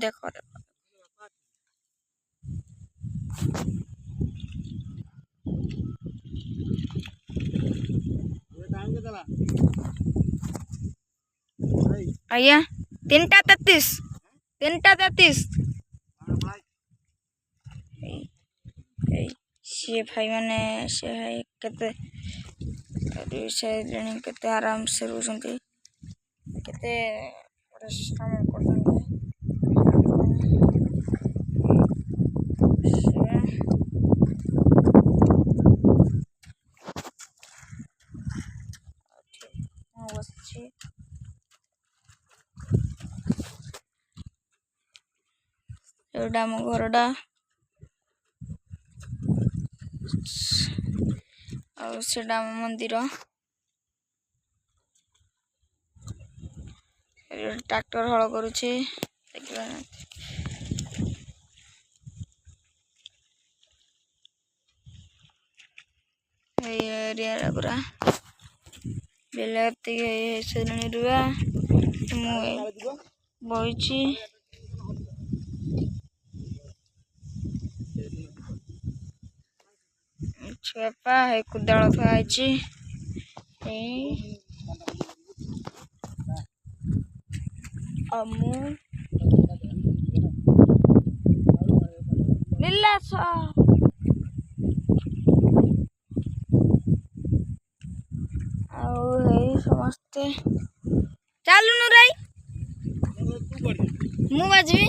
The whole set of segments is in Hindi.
देखो देखो आया 3:33 3:33 सी भाई मैंने से है केते केते आराम से रुचंती केते परिश्रम करते एटा मो घरटा आटा मंदिर ट्रैक्टर हल करुचे एरिया पूरा बिलाती रुआ बही छुपा है कुदाल थी अमू नीलाश समस्ते चलू नु राई मु बाजी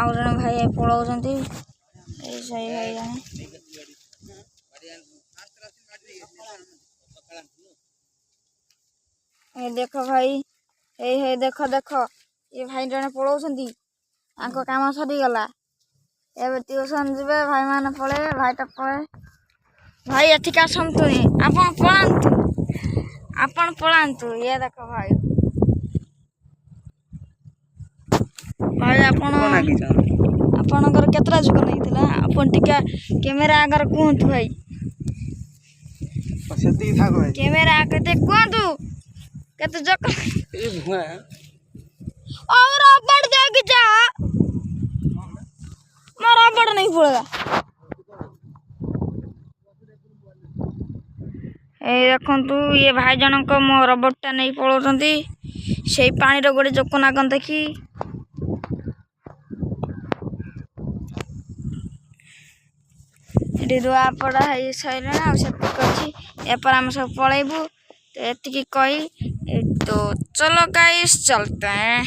आउ जन भाई पलाउंट सही भाई जने देख भाई देख देख ये भाई जने पलाउंट काम सरीगला एवं ट्यूशन जीवे भाई मैंने पढ़े भाईटा पढ़े भाई एठिक आसतु आपण पलांतु ये देख भाई भाई आपणकर केतरा जुग नहीं आपन टिका कैमेरा आगर कहतु भाई कैमेरा आगे कहतु केते जक और रबड़ देख जा मोर रबड़ नहीं पड़ेगा देखु ये भाई जनक मो रबड़टा नहीं पलाउंट से पानी गोटे जोक नागन देखी रुआ पड़ा है सैले अच्छी एपर आम सब पलैबू तो ये कही तो चलो गाइस चलते हैं।